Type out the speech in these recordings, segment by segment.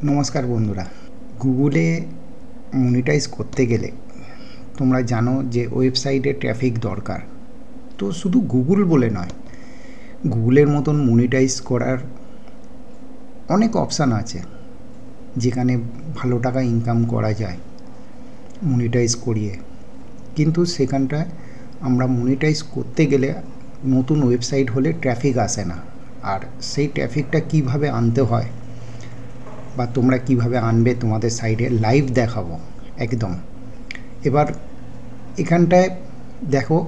নমস্কার বন্ধুরা। গুগলে মনিটাইজ করতে গেলে তোমরা জানো যে ওয়েবসাইটে ট্রাফিক দরকার। তো শুধু গুগল বলে নয়, গুগলের মতন মনিটাইজ করার অনেক অপশান আছে যেখানে ভালো টাকা ইনকাম করা যায় মনিটাইজ করিয়ে। কিন্তু সেখানটায় আমরা মনিটাইজ করতে গেলে নতুন ওয়েবসাইট হলে ট্রাফিক আসে না। আর সেই ট্রাফিকটা কিভাবে আনতে হয় বা তোমরা কিভাবে আনবে তোমাদের সাইটে লাইভ দেখাবো একদম। এবার এখানটায় দেখো,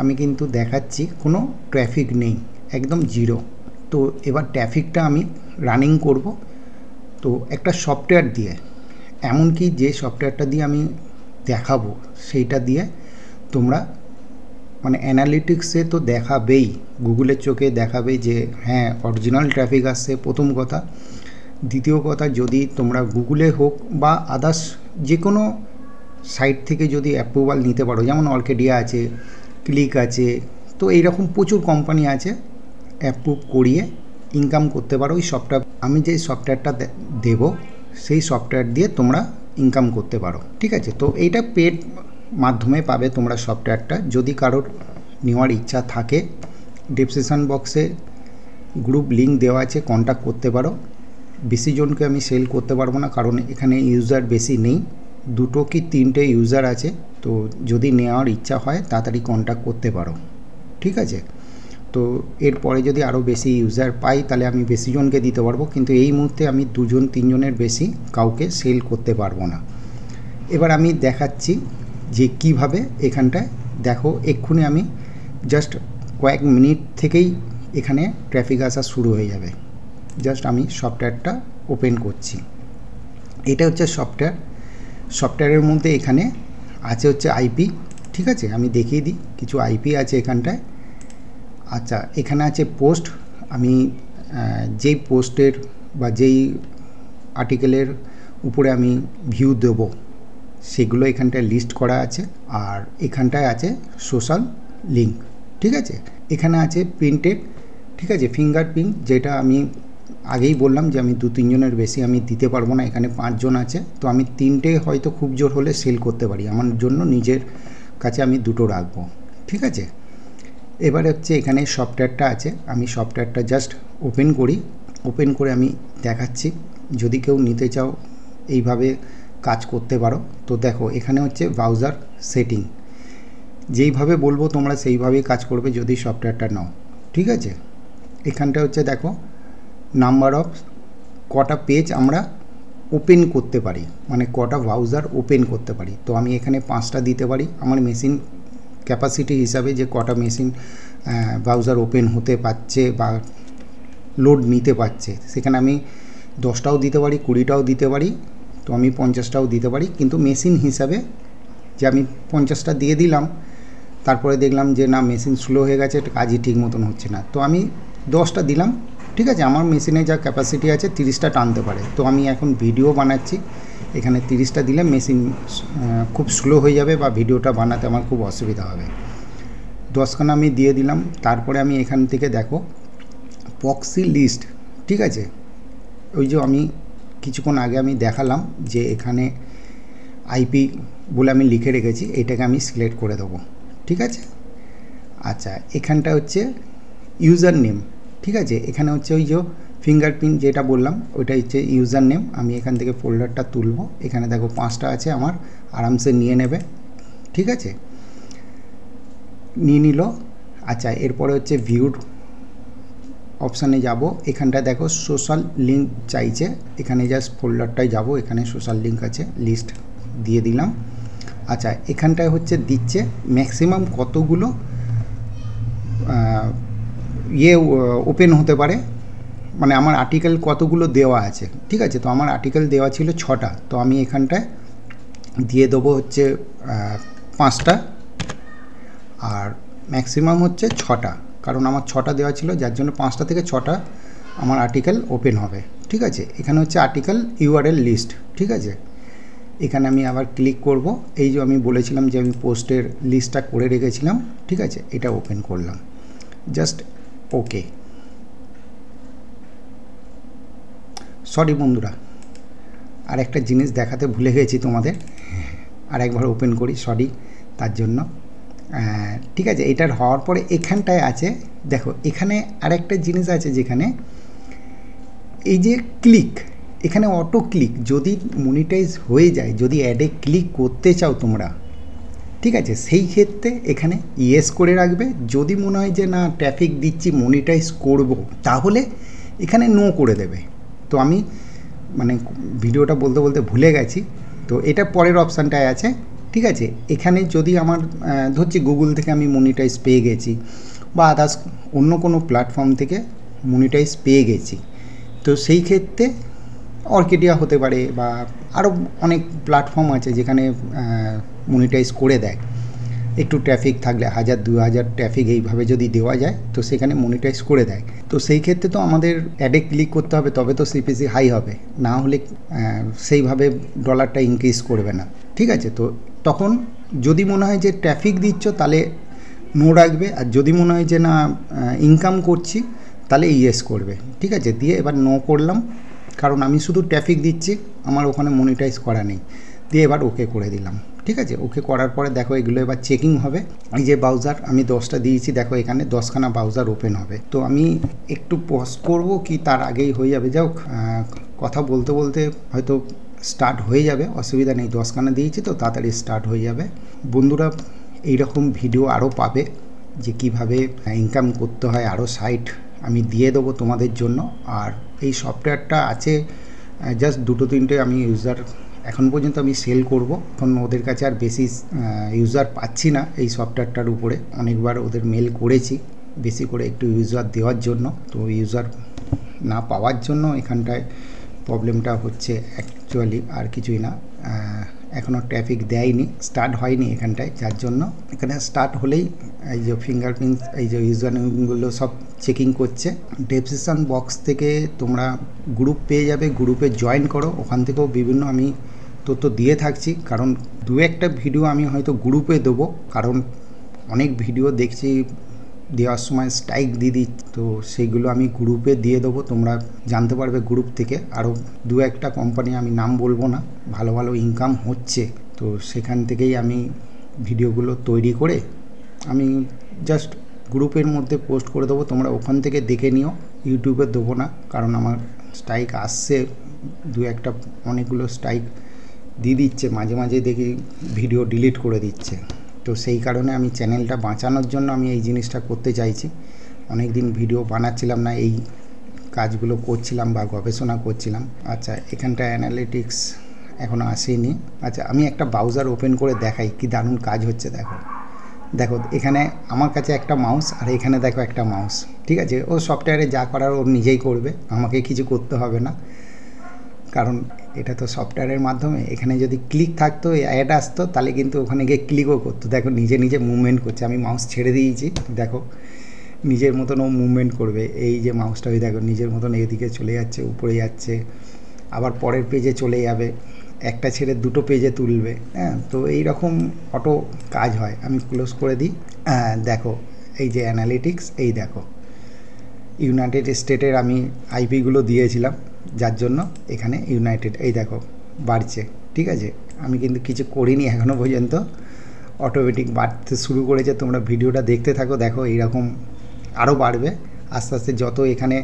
আমি কিন্তু দেখাচ্ছি কোনো ট্রাফিক নেই, একদম জিরো। তো এবার ট্রাফিকটা আমি রানিং করব তো একটা সফটওয়্যার দিয়ে, এমনকি যে সফটওয়্যারটা দিয়ে আমি দেখাবো সেইটা দিয়ে তোমরা মানে অ্যানালিটিক্সে তো দেখাবেই, গুগলের চোখে দেখাবে যে হ্যাঁ অরিজিনাল ট্রাফিক আসছে প্রথম কথা। দ্বিতীয় কথা, যদি তোমরা গুগলে হোক বা আদার্স যে কোনো সাইট থেকে যদি অ্যাপ্রুভাল নিতে পারো, যেমন অর্কিডিয়া আছে, ক্লিক আছে, তো এইরকম প্রচুর কোম্পানি আছে, অ্যাপ্রুভ করিয়ে ইনকাম করতে পারো। ওই সফটওয়্যার আমি যে সফটওয়্যারটা দেব সেই সফটওয়্যার দিয়ে তোমরা ইনকাম করতে পারো, ঠিক আছে। তো এইটা পেড মাধ্যমে পাবে তোমরা সফটওয়্যারটা। যদি কারোর নেওয়ার ইচ্ছা থাকে ডেসক্রিপশন বক্সে গ্রুপ লিঙ্ক দেওয়া আছে, কন্ট্যাক্ট করতে পারো। বেশি জনকে আমি সেল করতে পারবো না, কারণ এখানে ইউজার বেশি নেই, 2 কি 3টে ইউজার আছে। তো যদি নেওয়ার ইচ্ছা হয় তাড়াতাড়ি কন্ট্যাক্ট করতে পারো, ঠিক আছে। তো এরপরে যদি আরও বেশি ইউজার পাই তাহলে আমি বেশি জনকে দিতে পারবো, কিন্তু এই মুহূর্তে আমি 2-3 জনের বেশি কাউকে সেল করতে পারবো না। এবার আমি দেখাচ্ছি যে কিভাবে এখানটায় দেখো, এক্ষুনি আমি জাস্ট কয়েক মিনিট থেকেই এখানে ট্রাফিক আসা শুরু হয়ে যাবে। জাস্ট আমি সফটওয়্যারটা ওপেন করছি। এটা হচ্ছে সফটওয়্যারের মধ্যে এখানে আছে হচ্ছে আইপি, ঠিক আছে। আমি দেখিয়ে দিই, কিছু আইপি আছে এখানটায়। আচ্ছা, এখানে আছে পোস্ট। আমি যেই পোস্টের বা যেই আর্টিকেলের উপরে আমি ভিউ দেব সেগুলো এখানটায় লিস্ট করা আছে। আর এখানটায় আছে সোশ্যাল লিঙ্ক, ঠিক আছে। এখানে আছে প্রিন্টেড, ঠিক আছে, ফিঙ্গারপ্রিন্ট, যেটা আমি আগেই বললাম যে আমি 2-3 জনের বেশি আমি দিতে পারবো না। এখানে 5 জন আছে, তো আমি 3টে হয়তো খুব জোর হলে সেল করতে পারি, আমার জন্য নিজের কাছে আমি 2টো রাখবো, ঠিক আছে। এবার হচ্ছে এখানে সফটওয়্যারটা আছে, আমি সফটওয়্যারটা জাস্ট ওপেন করি। ওপেন করে আমি দেখাচ্ছি, যদি কেউ নিতে চাও এইভাবে কাজ করতে পারো। তো দেখো এখানে হচ্ছে ব্রাউজার সেটিং, যেইভাবে বলবো তোমরা সেইভাবেই কাজ করবে যদি সফটওয়্যারটা নাও, ঠিক আছে। এখানটা হচ্ছে দেখো নাম্বার অফ কটা পেজ আমরা ওপেন করতে পারি, মানে কটা ব্রাউজার ওপেন করতে পারি। তো আমি এখানে 5টা দিতে পারি আমার মেশিন ক্যাপাসিটি হিসাবে, যে কটা মেশিন ব্রাউজার ওপেন হতে পারছে বা লোড নিতে পারছে। সেখানে আমি 10টাও দিতে পারি, 20টাও দিতে পারি, তো আমি 50টাও দিতে পারি। কিন্তু মেশিন হিসাবে যে আমি 50টা দিয়ে দিলাম, তারপরে দেখলাম যে না মেশিন স্লো হয়ে গেছে, কাজই ঠিক মতন হচ্ছে না, তো আমি 10টা দিলাম, ঠিক আছে। আমার মেশিনে যা ক্যাপাসিটি আছে 30টা টানতে পারে। তো আমি এখন ভিডিও বানাচ্ছি, এখানে 30টা দিলে মেশিন খুব স্লো হয়ে যাবে বা ভিডিওটা বানাতে আমার খুব অসুবিধা হবে। 10খানা আমি দিয়ে দিলাম। তারপরে আমি এখান থেকে দেখো প্রক্সি লিস্ট, ঠিক আছে। ওই যে আমি কিছুক্ষণ আগে আমি দেখালাম যে এখানে আইপি বলে আমি লিখে রেখেছি, এটাকে আমি সিলেক্ট করে দেবো, ঠিক আছে। আচ্ছা, এখানটা হচ্ছে ইউজার নেম, ঠিক আছে। এখানে হচ্ছে ওই যে ফিঙ্গারপ্রিন্ট যেটা বললাম ওইটা হচ্ছে ইউজার নেম। আমি এখান থেকে ফোল্ডারটা তুলব, এখানে দেখো 5টা আছে, আমার আরামসে নিয়ে নেবে, ঠিক আছে, নিয়ে নিল। আচ্ছা, এরপরে হচ্ছে ভিউড অপশানে যাব। এখানটা দেখো সোশ্যাল লিঙ্ক চাইছে, এখানে জাস্ট ফোল্ডারটায় যাব, এখানে সোশ্যাল লিঙ্ক আছে, লিস্ট দিয়ে দিলাম। আচ্ছা, এখানটায় হচ্ছে দিচ্ছে ম্যাক্সিমাম কতগুলো ওপেন হতে পারে, মানে আমার আর্টিকেল কতগুলো দেওয়া আছে, ঠিক আছে। তো আমার আর্টিকেল দেওয়া ছিল 6টা, তো আমি এখানটায় দিয়ে দেবো হচ্ছে 5টা, আর ম্যাক্সিমাম হচ্ছে 6টা, কারণ আমার 6টা দেওয়া ছিল, যার জন্য 5টা থেকে 6টা আমার আর্টিকেল ওপেন হবে, ঠিক আছে। এখানে হচ্ছে আর্টিকেল ইউআরএল লিস্ট, ঠিক আছে। এখানে আমি আবার ক্লিক করব, এই যে আমি বলেছিলাম যে আমি পোস্টের লিস্টটা করে রেখেছিলাম, ঠিক আছে, এটা ওপেন করলাম, জাস্ট ওকে। সরি বন্ধুরা, আর একটা জিনিস দেখাতে ভুলে গেছি তোমাদের, আর একবার ওপেন করি, সরি তার জন্য। ঠিক আছে, এটার হওয়ার পরে এখানটায় আছে, দেখো এখানে আরেকটা জিনিস আছে যেখানে এই যে ক্লিক, এখানে অটো ক্লিক, যদি মনিটাইজ হয়ে যায়, যদি অ্যাডে ক্লিক করতে চাও তোমরা, ঠিক আছে, সেই ক্ষেত্রে এখানে ইয়েস করে রাখবে। যদি মনে হয় যে না ট্রাফিক দিচ্ছি মনিটাইজ করব, তাহলে এখানে নো করে দেবে। তো আমি মানে ভিডিওটা বলতে বলতে ভুলে গেছি, তো এটা পরের অপশানটায় আছে। ঠিক আছে, এখানে যদি আমার ধরছি গুগল থেকে আমি মনিটাইজ পেয়ে গেছি, বা আদার্স অন্য কোনো প্ল্যাটফর্ম থেকে মনিটাইজ পেয়ে গেছি, তো সেই ক্ষেত্রে অর্কিডিয়া হতে পারে বা আরও অনেক প্ল্যাটফর্ম আছে যেখানে মনিটাইজ করে দেয়। একটু ট্রাফিক থাকলে 1000-2000 ট্রাফিক এইভাবে যদি দেওয়া যায়, তো সেখানে মনিটাইজ করে দেয়। তো সেই ক্ষেত্রে তো আমাদের অ্যাডে ক্লিক করতে হবে, তবে তো সিপিসি হাই হবে, না হলে সেইভাবে ডলারটা ইনক্রিজ করবে না। ঠিক আছে, তো তখন যদি মনে হয় যে ট্রাফিক দিচ্ছ তাহলে নো রাখবে, আর যদি মনে হয় যে না ইনকাম করছি তাহলে ইয়েস করবে। ঠিক আছে, দিয়ে এবার নো করলাম, কারণ আমি শুধু ট্রাফিক দিচ্ছি, আমার ওখানে মনিটাইজ করা নেই। দিয়ে এবার ওকে করে দিলাম। ঠিক আছে, ওকে করার পরে দেখো এগুলো এবার চেকিং হবে। এই যে ব্রাউজার আমি 10টা দিয়েছি, দেখো এখানে 10খানা ব্রাউজার ওপেন হবে। তো আমি একটু পজ করব কি তার আগেই হয়ে যাবে, যাও কথা বলতে বলতে হয়তো স্টার্ট হয়ে যাবে, অসুবিধা নেই, 10খানা দিয়েছি তো তাড়াতাড়ি স্টার্ট হয়ে যাবে। বন্ধুরা এইরকম ভিডিও আরও পাবে, যে কিভাবে ইনকাম করতে হয়, আরও সাইট আমি দিয়ে দেবো তোমাদের জন্য। আর এই সফটওয়্যারটা আছে জাস্ট 2-3টে আমি ইউজার এখন পর্যন্ত আমি সেল করব, এখন ওদের কাছে আর বেশি ইউজার পাচ্ছি না এই সফটওয়্যারটার উপরে। অনেকবার ওদের মেল করেছি বেশি করে একটু ইউজার দেওয়ার জন্য, তো ইউজার না পাওয়ার জন্য এখানটায় প্রবলেমটা হচ্ছে অ্যাকচুয়ালি, আর কিছুই না। এখনও ট্রাফিক দেয়নি, স্টার্ট হয়নি এখানটায়, যার জন্য এখানে স্টার্ট হলেই এই যে ফিঙ্গারপ্রিন্ট, এই যে ইউজার নেমগুলো সব চেকিং করছে। ডেসক্রিপশন বক্স থেকে তোমরা গ্রুপ পেয়ে যাবে, গ্রুপে জয়েন করো, ওখান থেকেও বিভিন্ন আমি তথ্য দিয়ে থাকছি। কারণ 2-একটা ভিডিও আমি হয়তো গ্রুপে দেবো, কারণ অনেক ভিডিও দেখছি দেওয়ার সময় স্ট্রাইক দিয়ে দিচ্ছি, তো সেইগুলো আমি গ্রুপে দিয়ে দেবো, তোমরা জানতে পারবে গ্রুপ থেকে। আরও 2-একটা কোম্পানি আমি নাম বলবো না, ভালো ভালো ইনকাম হচ্ছে, তো সেখান থেকেই আমি ভিডিওগুলো তৈরি করে আমি জাস্ট গ্রুপের মধ্যে পোস্ট করে দেবো, তোমরা ওখান থেকে দেখে নিও, ইউটিউবে দেবো না। কারণ আমার স্ট্রাইক আসছে 2-একটা, অনেকগুলো স্ট্রাইক দিয়ে দিচ্ছে, মাঝে মাঝে দেখি ভিডিও ডিলিট করে দিচ্ছে। তো সেই কারণে আমি চ্যানেলটা বাঁচানোর জন্য আমি এই জিনিসটা করতে চাইছি। অনেক দিন ভিডিও বানাচ্ছিলাম না, এই কাজগুলো করছিলাম বা গবেষণা করছিলাম। আচ্ছা, এখানটা অ্যানালিটিক্স এখনও আসেনি। আচ্ছা, আমি একটা ব্রাউজার ওপেন করে দেখাই কি দারুণ কাজ হচ্ছে। দেখো দেখো এখানে আমার কাছে একটা মাউস, আর এখানে দেখো একটা মাউস। ঠিক আছে, ও সফটওয়্যারে যা করার ও নিজেই করবে, আমাকে কিছু করতে হবে না, কারণ এটা তো সফটওয়্যারের মাধ্যমে। এখানে যদি ক্লিক থাকতো, অ্যাড আসতো, তাহলে কিন্তু ওখানে গিয়ে ক্লিকও করতো। দেখো নিজে নিজে মুভমেন্ট করছে, আমি মাউস ছেড়ে দিয়েছি, দেখো নিজের মতন ও মুভমেন্ট করবে। এই যে মাউসটা ওই দেখো নিজের মতন এদিকে চলে যাচ্ছে, উপরে যাচ্ছে, আবার পরের পেজে চলে যাবে, একটা ছেড়ে 2টো পেজে তুলবে। হ্যাঁ, তো এই রকম অটো কাজ হয়। আমি ক্লোজ করে দিই। দেখো এই যে অ্যানালিটিক্স, এই দেখো ইউনাইটেড স্টেটের আমি আইপিগুলো দিয়েছিলাম, যার জন্য এখানে ইউনাইটেড, এই দেখো বাড়ছে। ঠিক আছে, আমি কিন্তু কিছু করিনি এখনও পর্যন্ত, অটোমেটিক বাড়তে শুরু করেছে। তোমরা ভিডিওটা দেখতে থাকো, দেখো এইরকম আরও বাড়বে আস্তে আস্তে যত এখানে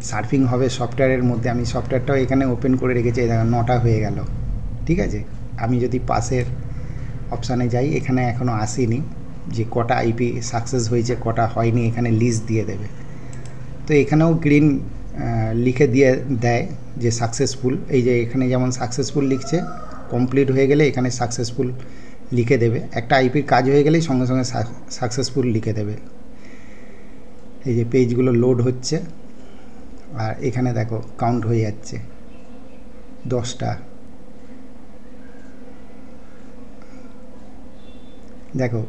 সার্ফিং হবে সফটওয়্যারের মধ্যে। আমি সফটওয়্যারটাও এখানে ওপেন করে রেখেছি, দেখো 9টা হয়ে গেল। ঠিক আছে, আমি যদি পাশের অপশানে যাই, এখানে এখনও আসেনি যে কটা আইপি সাকসেস হয়েছে, কটা হয়নি, এখানে লিস্ট দিয়ে দেবে। তো এখানেও গ্রিন লিখে দিয়ে দেয় যে সাকসেসফুল। এই যে এখানে যেমন সাকসেসফুল লিখছে, কমপ্লিট হয়ে গেলে এখানে সাকসেসফুল লিখে দেবে। একটা আইপির কাজ হয়ে গেলেই সঙ্গে সঙ্গে সাকসেসফুল লিখে দেবে। এই যে পেজগুলো লোড হচ্ছে, আর এখানে দেখো কাউন্ট হয়ে যাচ্ছে 10টা। দেখো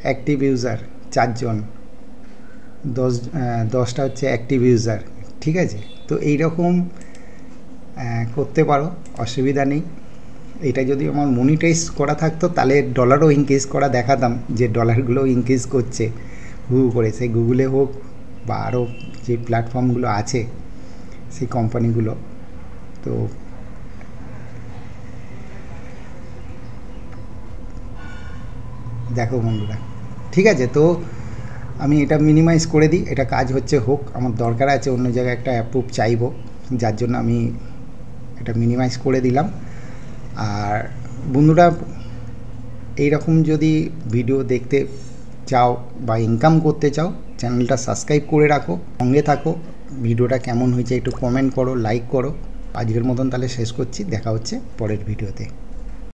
অ্যাক্টিভ ইউজার 4 জন, 10টা হচ্ছে অ্যাক্টিভ ইউজার। ঠিক আছে, তো এই রকম করতে পারো, অসুবিধা নেই। এটা যদি আমার মনিটাইজ করা থাকতো তাহলে ডলারও ইনক্রিজ করা দেখাতাম, যে ডলারগুলো ইনক্রিজ করছে হু করে, সেই গুগলে হোক বা আরও যে প্ল্যাটফর্মগুলো আছে সেই কোম্পানিগুলো। তো দেখো বন্ধুরা, ঠিক আছে। তো আমি এটা মিনিমাইজ করে দিই, এটা কাজ হচ্ছে হোক, আমার দরকার আছে অন্য জায়গায় একটা অ্যাপ্রুভ চাইবো, যার জন্য আমি এটা মিনিমাইজ করে দিলাম। আর বন্ধুরা, এইরকম যদি ভিডিও দেখতে চাও বা ইনকাম করতে চাও, চ্যানেলটা সাবস্ক্রাইব করে রাখো, সঙ্গে থাকো। ভিডিওটা কেমন হয়েছে একটু কমেন্ট করো, লাইক করো। আজকের মতন তাহলে শেষ করছি, দেখা হচ্ছে পরের ভিডিওতে।